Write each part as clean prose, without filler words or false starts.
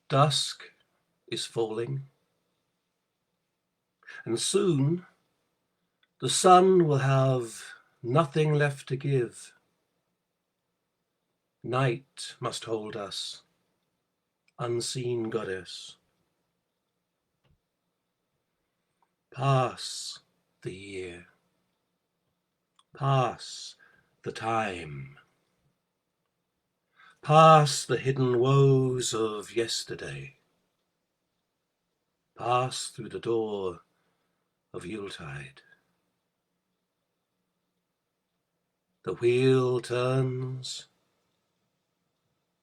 Dusk is falling, and soon the sun will have nothing left to give. Night must hold us, unseen goddess. Pass the year, pass the time, pass the hidden woes of yesterday, pass through the door of Yuletide. The wheel turns,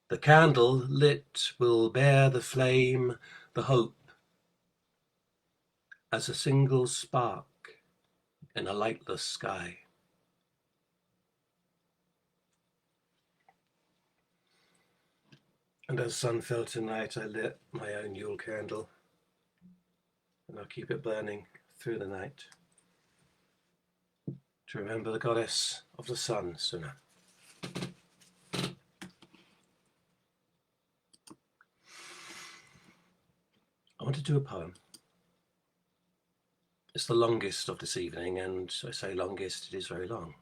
the candle lit will bear the flame, the hope, as a single spark in a lightless sky. And as sun fell tonight, I lit my own Yule candle, and I'll keep it burning through the night to remember the goddess of the sun sooner. I want to do a poem. It's the longest of this evening, and I say longest, it is very long.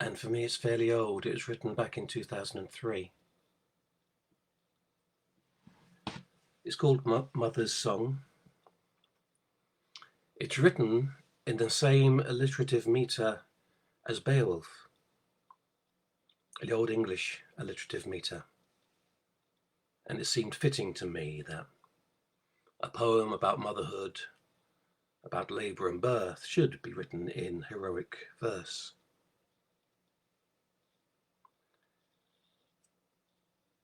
And for me, it's fairly old. It was written back in 2003. It's called Mother's Song. It's written in the same alliterative metre as Beowulf, the Old English alliterative metre. And it seemed fitting to me that a poem about motherhood, about labour and birth, should be written in heroic verse.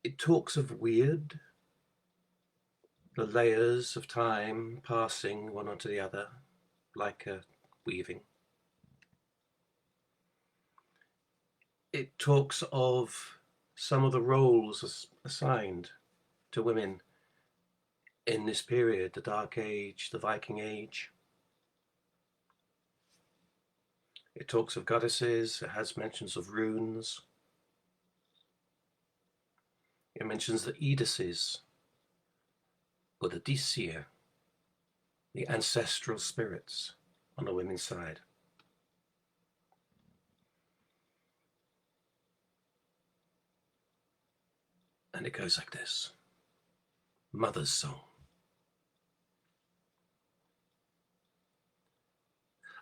It talks of weird, the layers of time passing one onto the other, like a weaving. It talks of some of the roles assigned to women in this period, the Dark Age, the Viking Age. It talks of goddesses, it has mentions of runes. It mentions the Edises, or the Disia, the ancestral spirits on the women's side. And it goes like this. Mother's Song.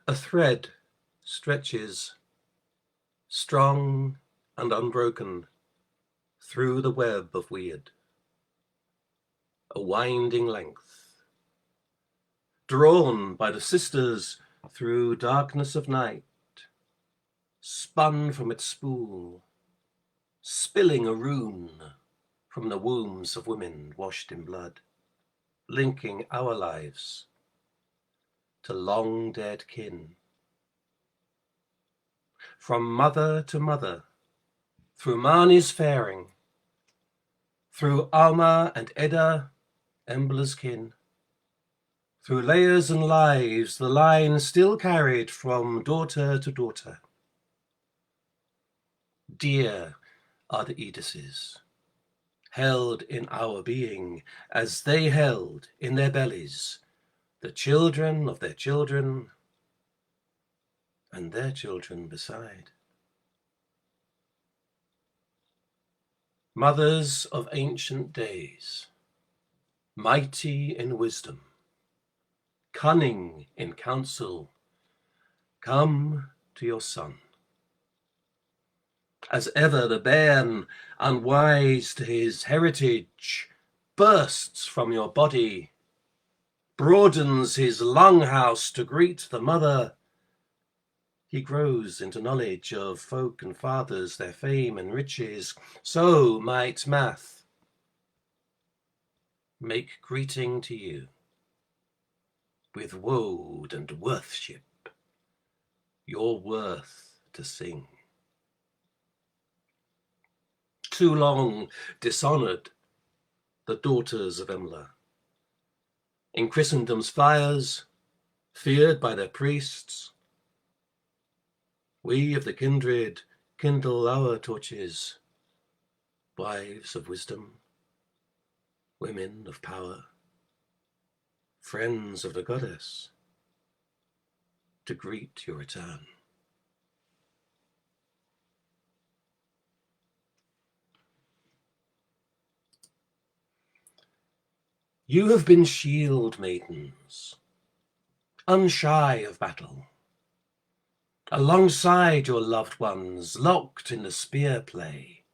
A thread stretches, strong and unbroken, through the web of weird. A winding length, drawn by the sisters through darkness of night, spun from its spool, spilling a rune from the wombs of women washed in blood, linking our lives to long dead kin. From mother to mother, through Mani's faring, through Alma and Edda, Embla's kin, through layers and lives, the line still carried from daughter to daughter. Dear are the Edises, held in our being as they held in their bellies the children of their children and their children beside. Mothers of ancient days, mighty in wisdom, cunning in counsel, come to your son. As ever the bairn, unwise to his heritage, bursts from your body, broadens his lung house to greet the mother. He grows into knowledge of folk and fathers, their fame and riches. So might Math make greeting to you, with woad and worthship, your worth to sing. Too long dishonoured, the daughters of Embla, in Christendom's fires, feared by their priests, we of the kindred kindle our torches, wives of wisdom, women of power, friends of the goddess, to greet your return. You have been shield maidens, unshy of battle, alongside your loved ones, locked in the spear play,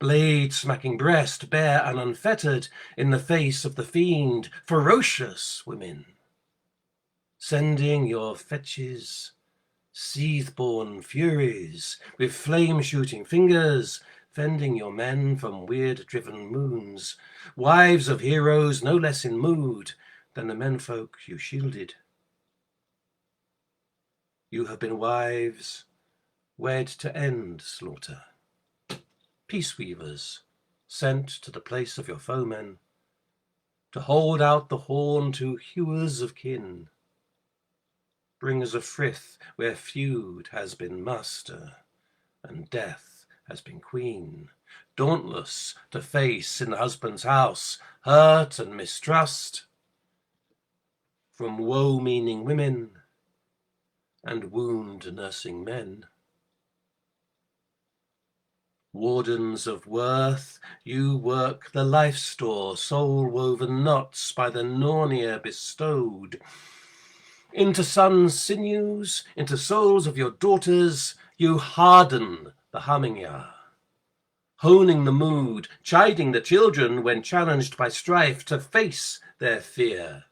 blade smacking breast bare and unfettered in the face of the fiend, ferocious women, sending your fetches, seath-born furies, with flame-shooting fingers, fending your men from weird-driven moons, wives of heroes no less in mood than the menfolk you shielded. You have been wives wed to end slaughter, peace weavers sent to the place of your foemen, to hold out the horn to hewers of kin, bringers of frith where feud has been master and death has been queen, dauntless to face in the husband's house hurt and mistrust from woe-meaning women and wound-nursing men. Wardens of worth, you work the life store, soul-woven knots by the Nornia bestowed. Into sons' sinews, into souls of your daughters, you harden the humming yar, honing the mood, chiding the children when challenged by strife to face their fear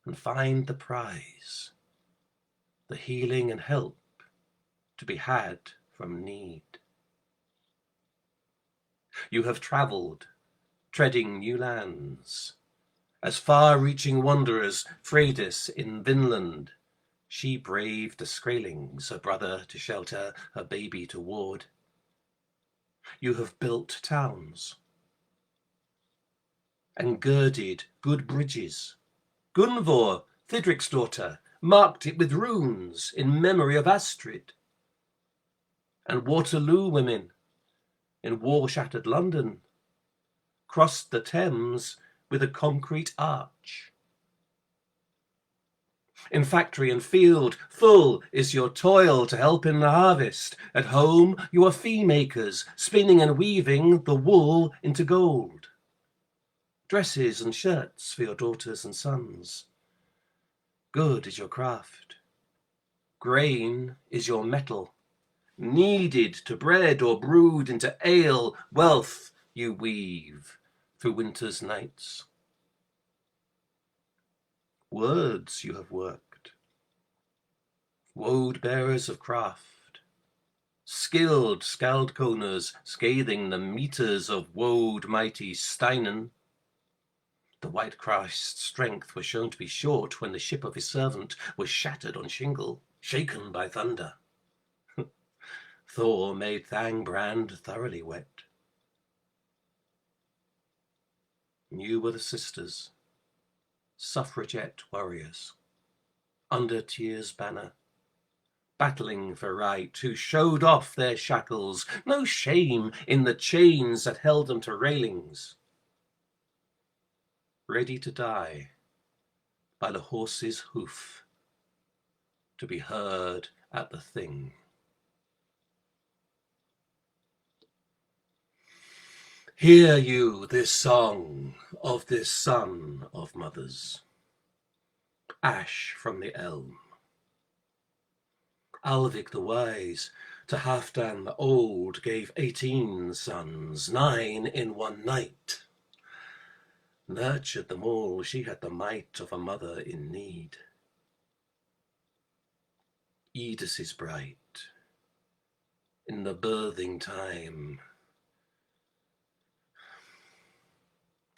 and find the prize, the healing and help to be had from need. You have travelled, treading new lands, as far-reaching wanderers Freydis in Vinland. She braved the Skraelings, a brother to shelter, a baby to ward. You have built towns and girded good bridges. Gunvor, Thidric's daughter, marked it with runes in memory of Astrid. And Waterloo women in war-shattered London crossed the Thames with a concrete arch. In factory and field, full is your toil to help in the harvest. At home, you are fee makers, spinning and weaving the wool into gold. Dresses and shirts for your daughters and sons. Good is your craft. Grain is your metal, needed to bread or brewed into ale. Wealth you weave through winter's nights. Words you have worked, woad bearers of craft, skilled skaldkoners scathing the meters of woad mighty Steinen. The White Christ's strength was shown to be short when the ship of his servant was shattered on shingle, shaken by thunder. Thor made Thangbrand thoroughly wet. You were the sisters, suffragette warriors, under Tyr's banner, battling for right, who showed off their shackles, no shame in the chains that held them to railings, ready to die by the horse's hoof, to be heard at the Thing. Hear you this song of this son of mothers, ash from the elm. Alvig the wise to Halfdan the old gave 18 sons, 9 in one night. Nurtured them all, she had the might of a mother in need. Edis is bright in the birthing time.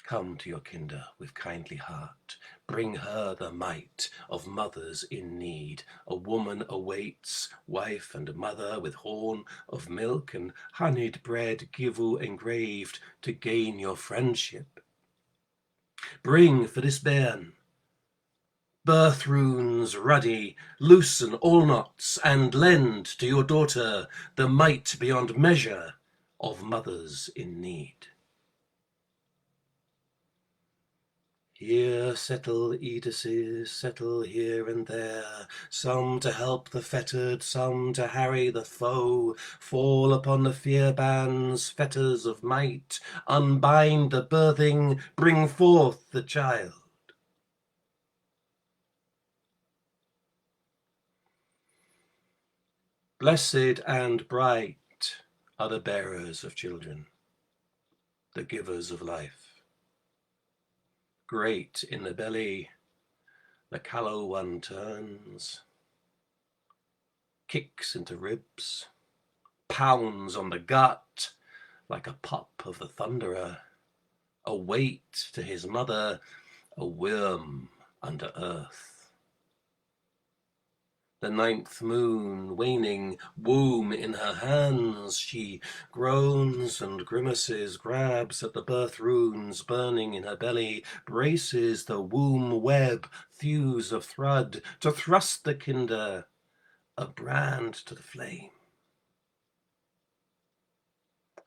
Come to your kinder with kindly heart, bring her the might of mothers in need. A woman awaits, wife and mother, with horn of milk and honeyed bread givu engraved to gain your friendship. Bring for this bairn birth runes ruddy, loosen all knots, and lend to your daughter the might beyond measure of mothers in need. Here settle Edises, settle here and there, some to help the fettered, some to harry the foe, fall upon the fear bands, fetters of might, unbind the birthing, bring forth the child. Blessed and bright are the bearers of children, the givers of life. Great in the belly, the callow one turns, kicks into ribs, pounds on the gut like a pup of the thunderer, a weight to his mother, a worm under earth. The ninth moon waning, womb in her hands, she groans and grimaces, grabs at the birth runes burning in her belly, braces the womb web, thews of thread, to thrust the kinder, a brand to the flame.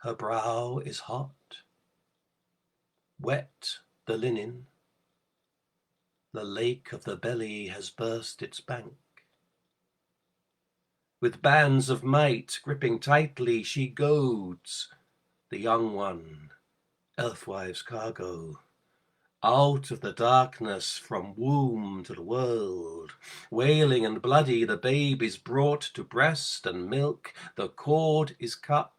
Her brow is hot, wet the linen, the lake of the belly has burst its bank. With bands of might gripping tightly, she goads the young one, Earthwife's cargo, out of the darkness from womb to the world. Wailing and bloody, the babe is brought to breast and milk, the cord is cut.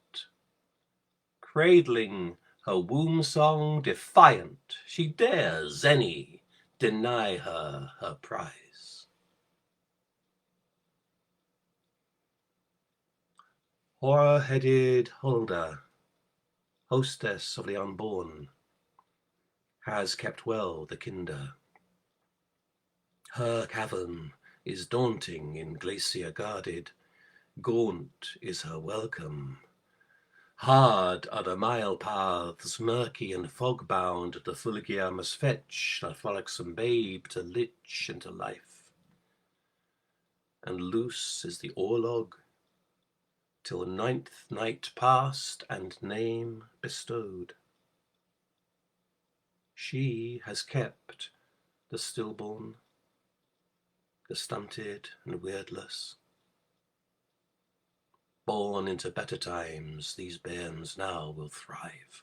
Cradling her womb song defiant, she dares any deny her her prize. Hoar-headed Hulda, hostess of the unborn, has kept well the kinder. Her cavern is daunting in glacier guarded, gaunt is her welcome. Hard are the mile paths, murky and fog-bound, the Fulgia must fetch the frolicsome babe to lich into life. And loose is the orlog, till ninth night past and name bestowed. She has kept the stillborn, the stunted and weirdless. Born into better times, these bairns now will thrive.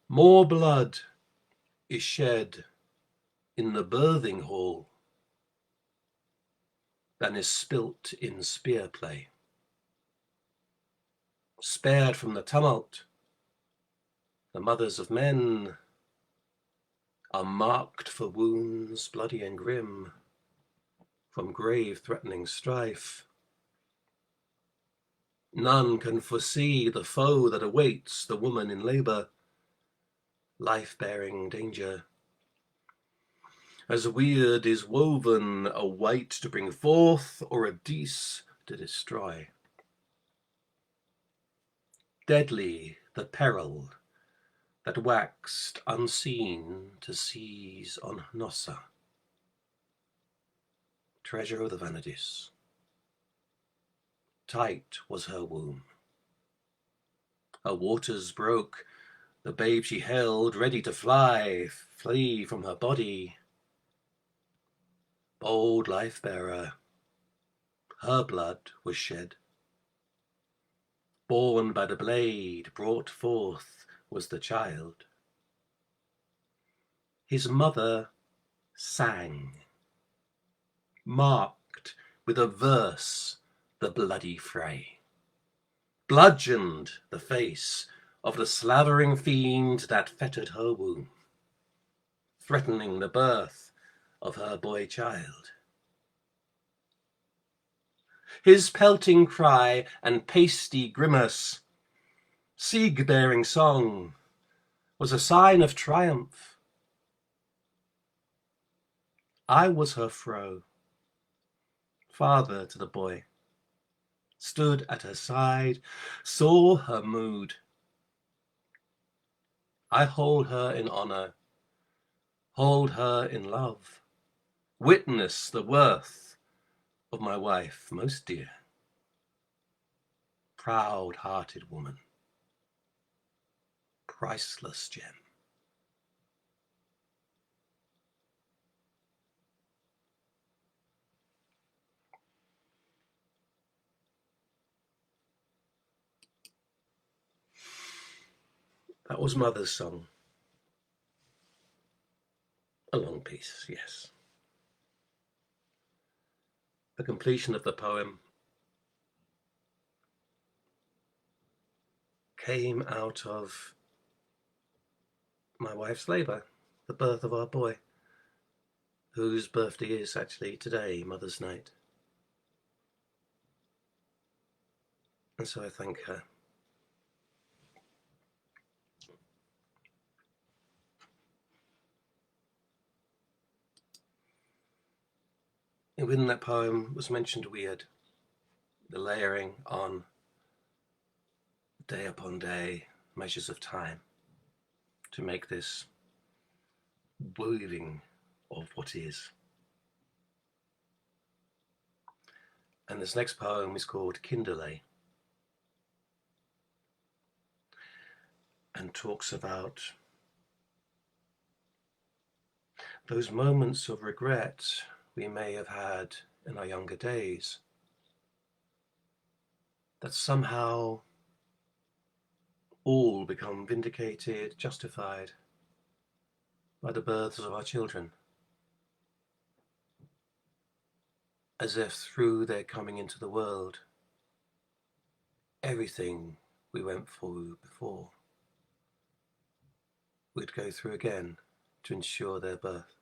More blood is shed in the birthing hall than is spilt in spear play. Spared from the tumult, the mothers of men are marked for wounds bloody and grim from grave threatening strife. None can foresee the foe that awaits the woman in labour, life-bearing danger. As weird is woven a wight to bring forth or a deece to destroy. Deadly the peril that waxed unseen to seize on Hnossa, treasure of the vanities. Tight was her womb. Her waters broke, the babe she held ready to flee from her body. Bold life-bearer, her blood was shed. Born by the blade, brought forth was the child. His mother sang, marked with a verse the bloody fray, bludgeoned the face of the slavering fiend that fettered her womb, threatening the birth of her boy child. His pelting cry and pasty grimace, sieg-bearing song, was a sign of triumph. I was her fro, father to the boy, stood at her side, saw her mood. I hold her in honour, hold her in love, witness the worth of my wife most dear, proud-hearted woman, priceless gem. That was Mother's song. A long piece, yes. The completion of the poem came out of my wife's labour, the birth of our boy, whose birthday is actually today, Mother's Night. And so I thank her. And within that poem was mentioned weird, the layering on day upon day, measures of time, to make this weaving of what is. And this next poem is called Kinderley, and talks about those moments of regret we may have had in our younger days, that somehow all become vindicated, justified by the births of our children, as if through their coming into the world, everything we went through before, we'd go through again to ensure their birth.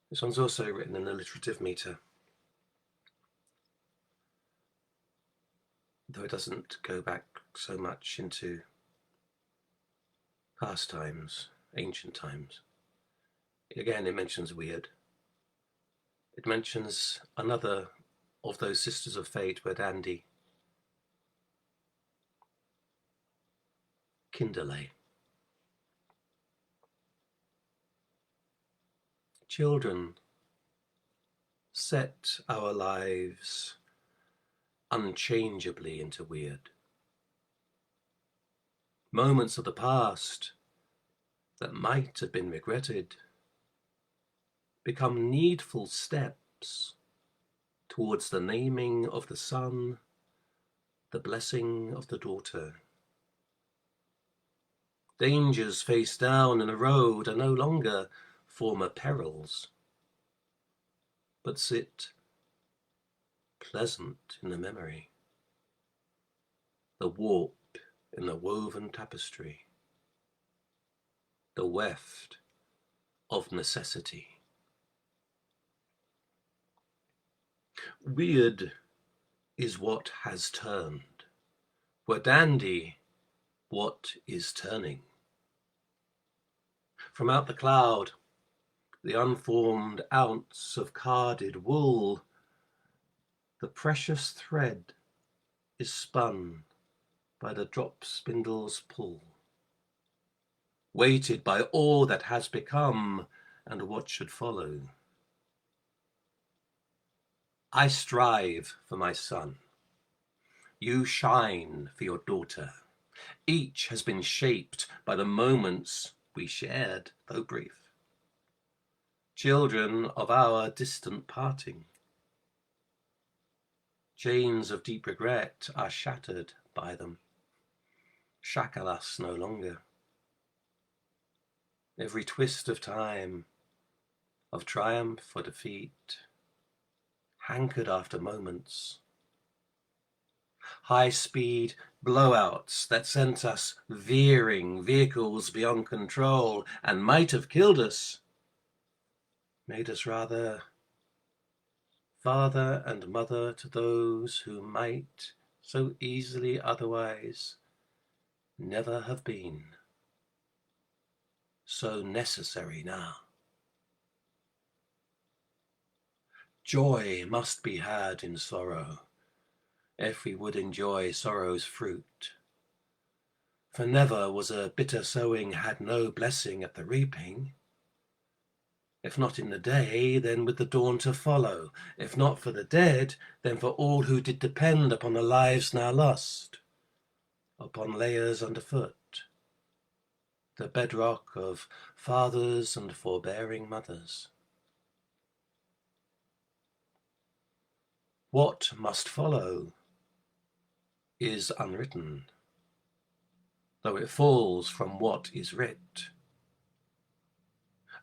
This one's also written in alliterative metre, though it doesn't go back so much into past times, ancient times. Again, it mentions weird. It mentions another of those sisters of fate were dandy. Kinderley. Children set our lives unchangeably into weird. Moments of the past that might have been regretted become needful steps towards the naming of the son, the blessing of the daughter. Dangers face down in a road are no longer former perils, but sit pleasant in the memory, the warp in the woven tapestry, the weft of necessity. Weird is what has turned, were dandy what is turning. From out the cloud, the unformed ounce of carded wool, the precious thread is spun by the drop spindle's pull, weighted by all that has become and what should follow. I strive for my son. You shine for your daughter. Each has been shaped by the moments we shared, though brief. Children of our distant parting. Chains of deep regret are shattered by them. Shackle us no longer. Every twist of time, of triumph or defeat, hankered after moments. High-speed blowouts that sent us veering vehicles beyond control and might have killed us, made us rather father and mother to those who might so easily otherwise never have been. So necessary now. Joy must be had in sorrow, if we would enjoy sorrow's fruit. For never was a bitter sowing had no blessing at the reaping. If not in the day, then with the dawn to follow. If not for the dead, then for all who did depend upon the lives now lost, upon layers underfoot, the bedrock of fathers and forbearing mothers. What must follow is unwritten, though it falls from what is writ.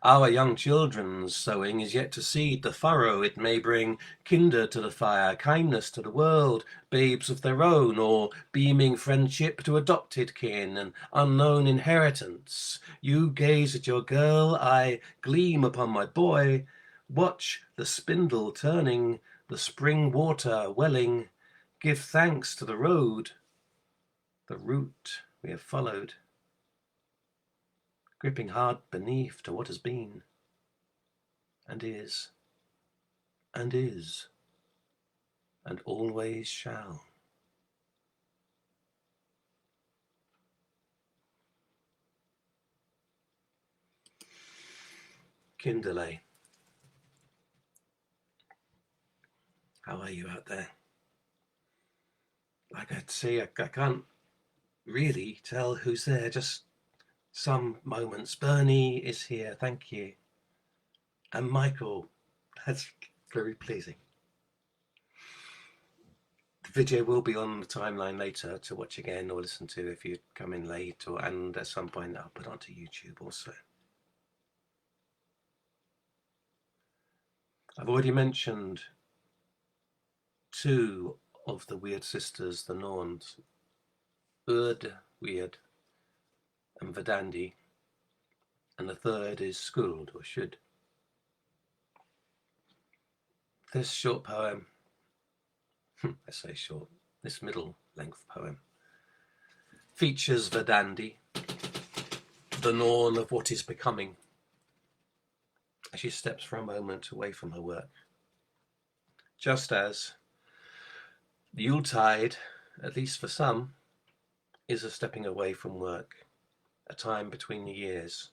Our young children's sowing is yet to seed the furrow it may bring, kinder to the fire, kindness to the world, babes of their own, or beaming friendship to adopted kin, and unknown inheritance. You gaze at your girl, I gleam upon my boy, watch the spindle turning, the spring water welling, give thanks to the road, the route we have followed, gripping hard beneath to what has been, and is, and is, and always shall. Kinderley, how are you out there? Like I'd say, I can't really tell who's there, just some moments. Bernie is here, thank you. And Michael, that's very pleasing. The video will be on the timeline later to watch again or listen to if you come in late, and at some point I'll put onto YouTube also. I've already mentioned two of the weird sisters, the Norns, Urd, weird, and Verdandi, and the third is Skuld, or should. This short poem, I say short, this middle length poem, features Verdandi, the Norn of what is becoming, as she steps for a moment away from her work. Just as the Yuletide, at least for some, is a stepping away from work, a time between the years,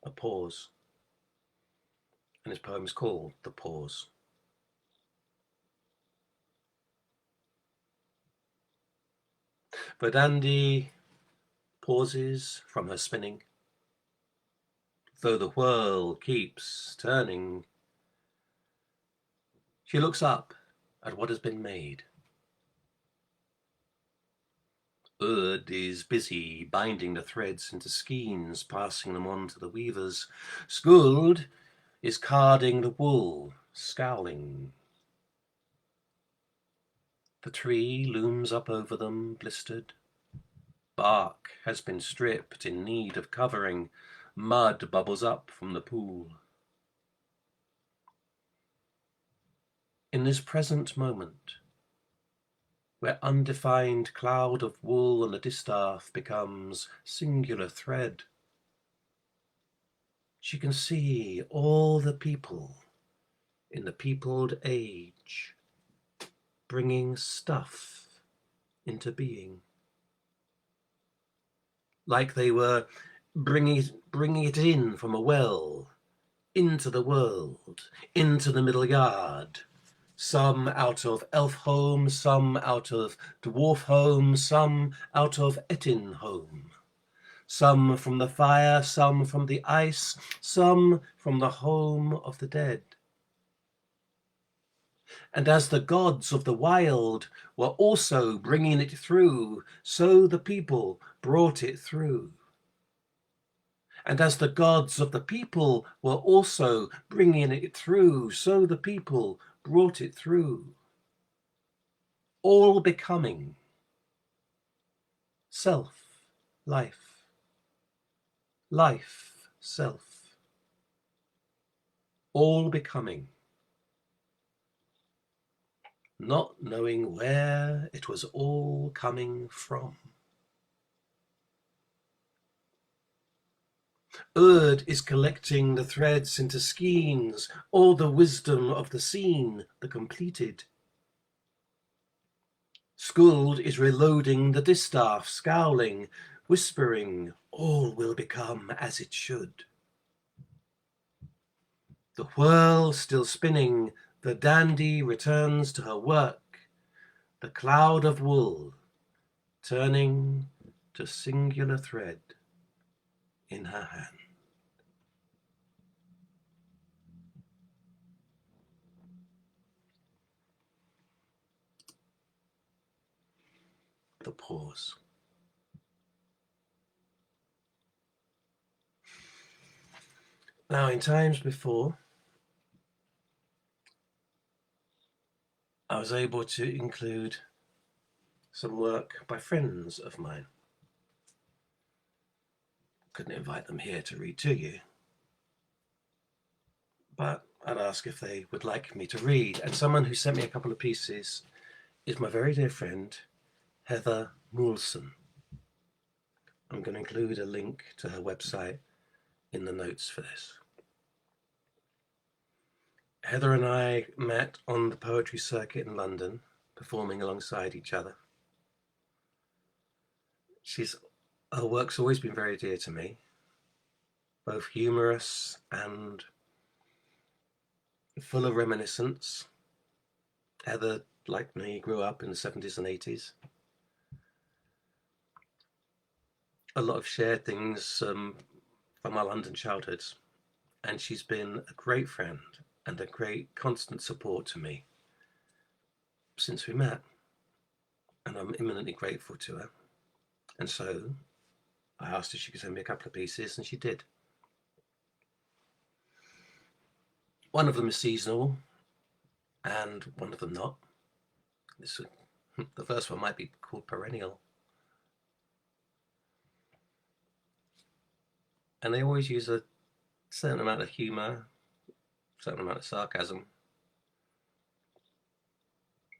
a pause. And his poem is called The Pause. Verdandi pauses from her spinning, though the whirl keeps turning. She looks up at what has been made. Urd is busy binding the threads into skeins, passing them on to the weavers. Skuld is carding the wool, scowling. The tree looms up over them, blistered. Bark has been stripped in need of covering. Mud bubbles up from the pool. In this present moment, where undefined cloud of wool on the distaff becomes singular thread, she can see all the people in the peopled age bringing stuff into being, like they were bringing it in from a well, into the world, into the middle yard. Some out of elf home, some out of dwarf home, some out of Etin home. Some from the fire, some from the ice, some from the home of the dead. And as the gods of the wild were also bringing it through, so the people brought it through. And as the gods of the people were also bringing it through, so the people brought it through. All becoming self, life, life, self. All becoming, not knowing where it was all coming from. Urd is collecting the threads into skeins, all the wisdom of the scene, the completed. Skuld is reloading the distaff, scowling, whispering, all will become as it should. The whirl still spinning, the dandy returns to her work, the cloud of wool turning to singular thread in her hand. The pause. Now, in times before, I was able to include some work by friends of mine. Couldn't invite them here to read to you, but I'd ask if they would like me to read. And someone who sent me a couple of pieces is my very dear friend, Heather Moulson. I'm going to include a link to her website in the notes for this. Heather and I met on the poetry circuit in London, performing alongside each other. Her work's always been very dear to me, both humorous and full of reminiscence. Heather, like me, grew up in the 70s and 80s. A lot of shared things from our London childhoods, and she's been a great friend and a great constant support to me since we met, and I'm imminently grateful to her. And so I asked if she could send me a couple of pieces, and she did. One of them is seasonal and one of them not. The first one might be called perennial. And they always use a certain amount of humour, a certain amount of sarcasm.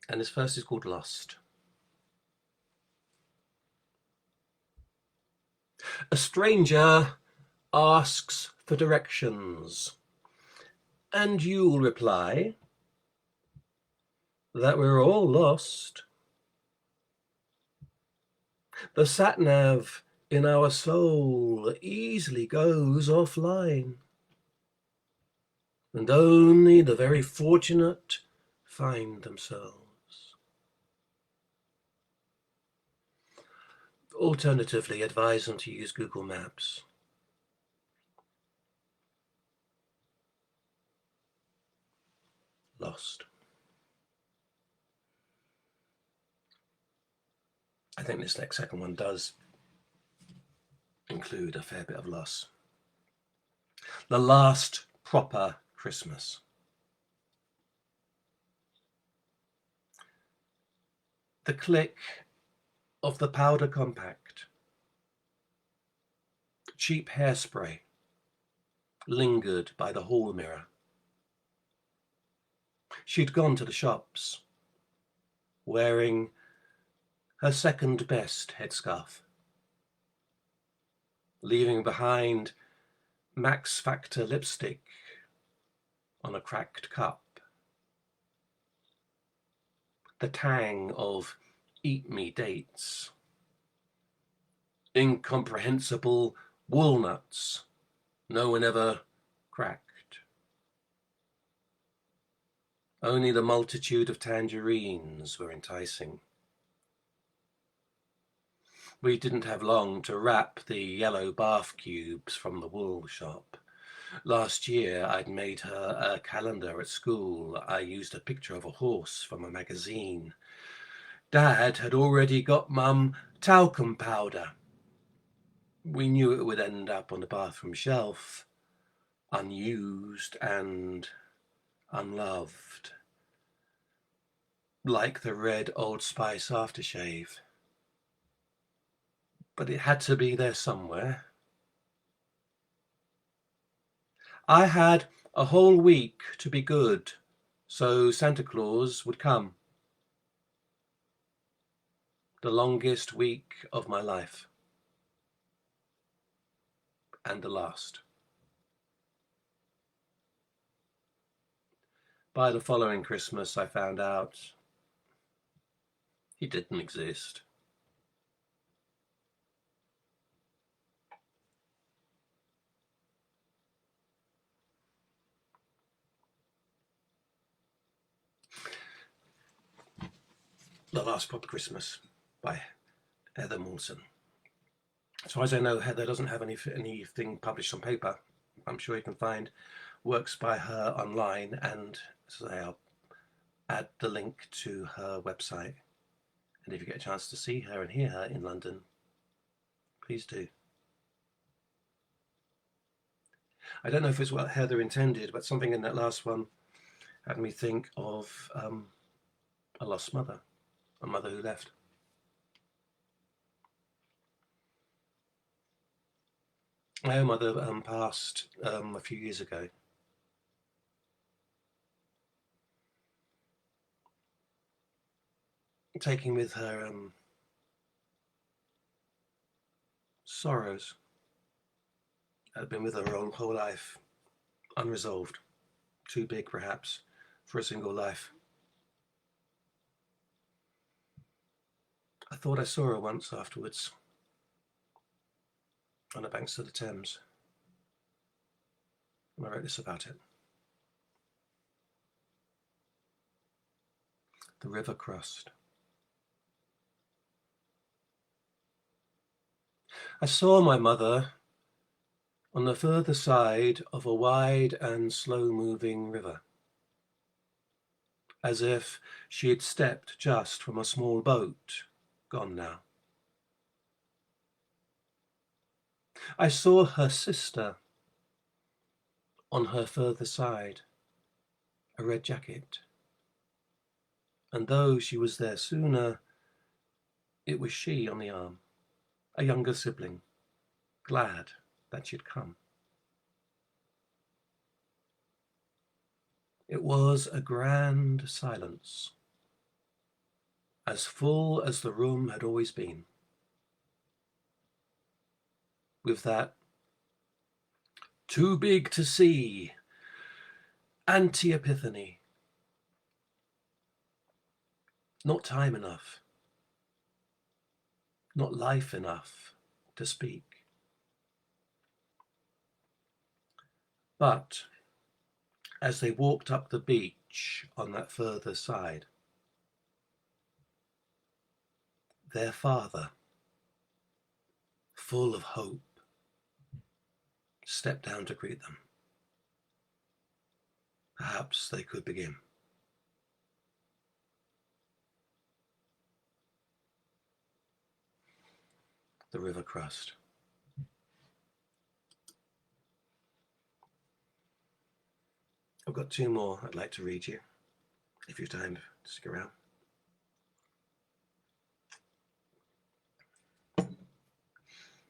And this first is called Lost. A stranger asks for directions, and you'll reply that we're all lost. The sat-nav in our soul easily goes offline, and only the very fortunate find themselves. Alternatively, advise them to use Google Maps. Lost. I think this next second one does include a fair bit of loss. The last proper Christmas. The click of the powder compact. Cheap hairspray lingered by the hall mirror. She'd gone to the shops, wearing her second best headscarf, leaving behind Max Factor lipstick on a cracked cup, the tang of Eat Me dates, incomprehensible walnuts no one ever cracked. Only the multitude of tangerines were enticing. We didn't have long to wrap the yellow bath cubes from the wool shop. Last year I'd made her a calendar at school. I used a picture of a horse from a magazine. Dad had already got Mum talcum powder. We knew it would end up on the bathroom shelf, unused and unloved, like the red Old Spice aftershave. But it had to be there somewhere. I had a whole week to be good, so Santa Claus would come. The longest week of my life. And the last. By the following Christmas, I found out he didn't exist. The Last Proper Christmas by Heather Moulson. As far as I know, Heather doesn't have anything published on paper. I'm sure you can find works by her online, and so I'll add the link to her website. And if you get a chance to see her and hear her in London, please do. I don't know if it's what Heather intended, but something in that last one had me think of a lost mother, a mother who left. My own mother passed a few years ago. Taking with her sorrows that had been with her whole life, unresolved, too big perhaps for a single life. I thought I saw her once afterwards on the banks of the Thames, and I wrote this about it. The river crossed. I saw my mother on the further side of a wide and slow-moving river, as if she had stepped just from a small boat, gone now. I saw her sister on her further side, a red jacket, and though she was there sooner, it was she on the arm, a younger sibling, glad that she'd come. It was a grand silence, as full as the room had always been, with that too big to see anti-epiphany. Not time enough, not life enough to speak. But as they walked up the beach on that further side, their father, full of hope, stepped down to greet them. Perhaps they could begin. The river crossed. I've got two more I'd like to read you, if you have time to stick around.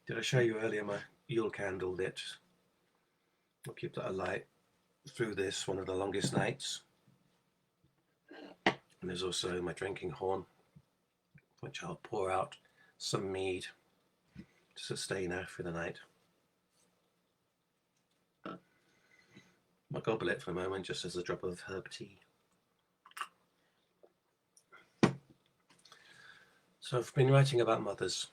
Did I show you earlier my Yule candle lit? I'll keep that alight through this, one of the longest nights. And there's also my drinking horn, which I'll pour out some mead to sustain her through the night. My goblet for a moment, just as a drop of herb tea. So I've been writing about mothers.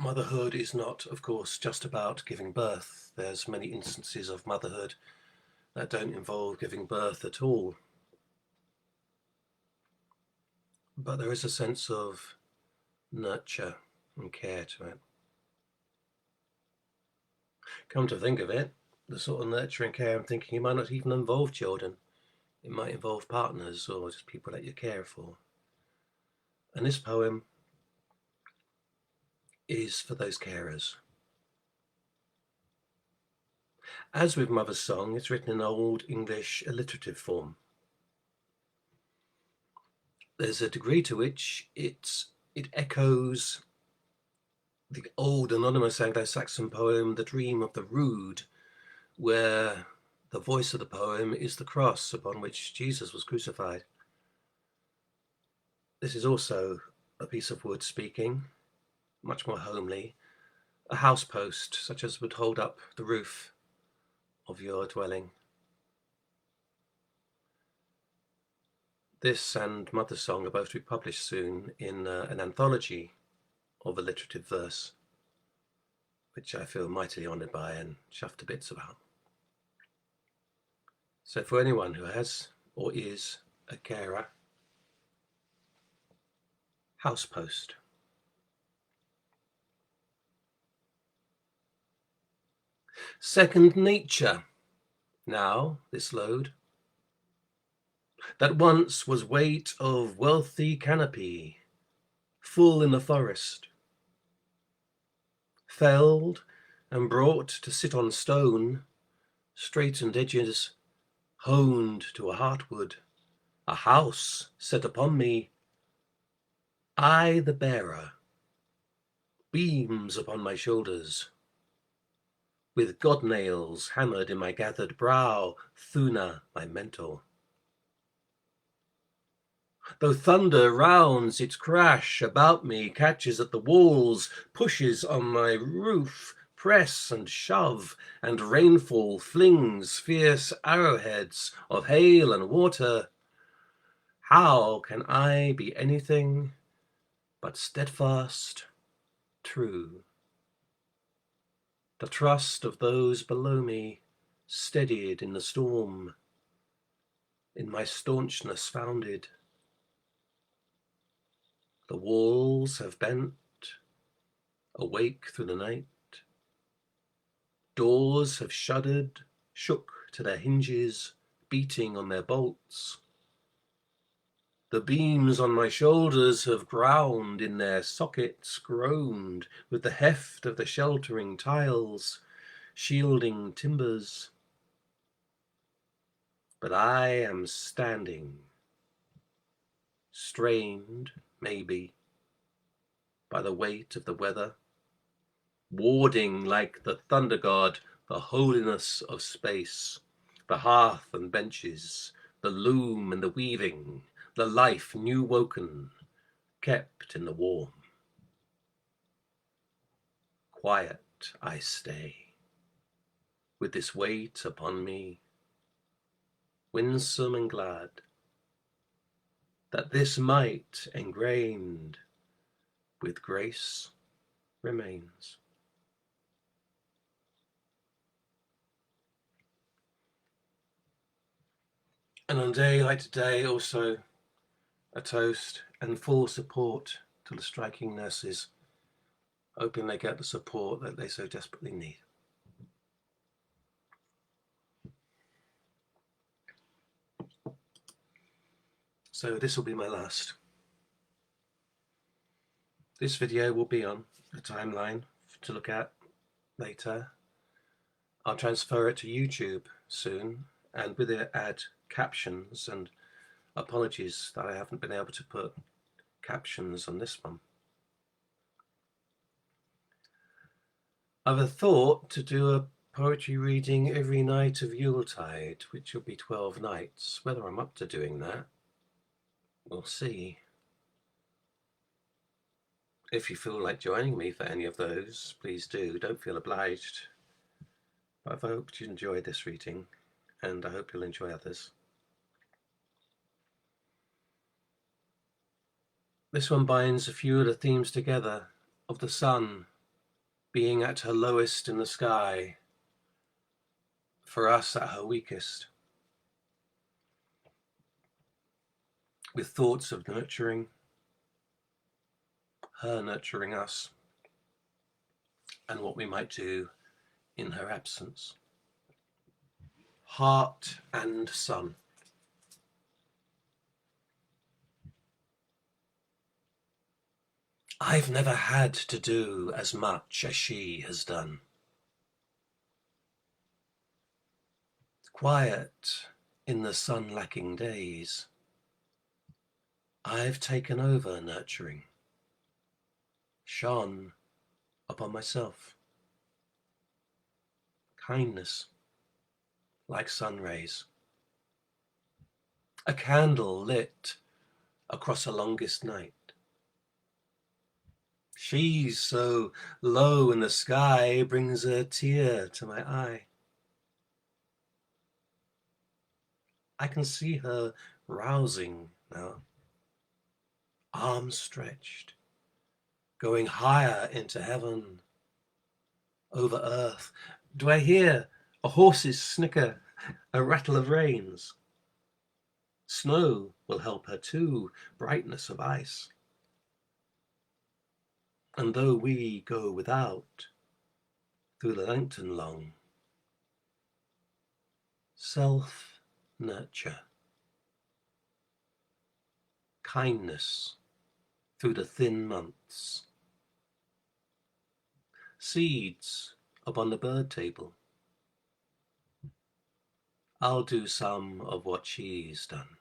Motherhood is not, of course, just about giving birth. There's many instances of motherhood that don't involve giving birth at all. But there is a sense of nurture and care to it. Come to think of it, the sort of nurture and care I'm thinking, it might not even involve children. It might involve partners or just people that you care for. And this poem is for those carers. As with Mother's Song, it's written in Old English alliterative form. There's a degree to which it echoes the old anonymous Anglo-Saxon poem, The Dream of the Rood, where the voice of the poem is the cross upon which Jesus was crucified. This is also a piece of wood speaking, much more homely, a housepost such as would hold up the roof of your dwelling. This and Mother's Song are both to be published soon in an anthology of alliterative verse, which I feel mightily honoured by and chuffed to bits about. So for anyone who has or is a carer, Housepost. Second nature, now, this load, that once was weight of wealthy canopy, full in the forest, felled and brought to sit on stone, straightened edges, honed to a heartwood, a house set upon me, I the bearer, beams upon my shoulders, with god nails hammered in my gathered brow, Thuna my mentor. Though thunder rounds its crash about me, catches at the walls, pushes on my roof, press and shove, and rainfall flings fierce arrowheads of hail and water, how can I be anything but steadfast, true? The trust of those below me, steadied in the storm, in my staunchness founded. The walls have bent, awake through the night. Doors have shuddered, shook to their hinges, beating on their bolts. The beams on my shoulders have ground in their sockets, groaned with the heft of the sheltering tiles, shielding timbers. But I am standing, strained, maybe, by the weight of the weather, warding like the thunder god the holiness of space, the hearth and benches, the loom and the weaving, the life new woken, kept in the warm. Quiet I stay, with this weight upon me, winsome and glad, that this might engrained with grace remains. And on a day like today, also a toast and full support to the striking nurses, hoping they get the support that they so desperately need. So this will be my last. This video will be on a timeline to look at later. I'll transfer it to YouTube soon, and with it add captions, and apologies that I haven't been able to put captions on this one. I've a thought to do a poetry reading every night of Yuletide, which will be 12 nights. Whether I'm up to doing that, we'll see. If you feel like joining me for any of those, please do. Don't feel obliged. But I've hoped you enjoyed this reading, and I hope you'll enjoy others. This one binds a few of the themes together of the sun being at her lowest in the sky, for us at her weakest, with thoughts of nurturing, her nurturing us, and what we might do in her absence. Heart and sun. I've never had to do as much as she has done. Quiet in the sun-lacking days, I've taken over nurturing, shone upon myself. Kindness, like sun rays. A candle lit across a longest night. She's so low in the sky, brings a tear to my eye. I can see her rousing now, arms stretched, going higher into heaven, over earth. Do I hear a horse's snicker, a rattle of reins? Snow will help her too, brightness of ice. And though we go without through the lantern long, self-nurture, kindness through the thin months, seeds upon the bird table. I'll do some of what she's done.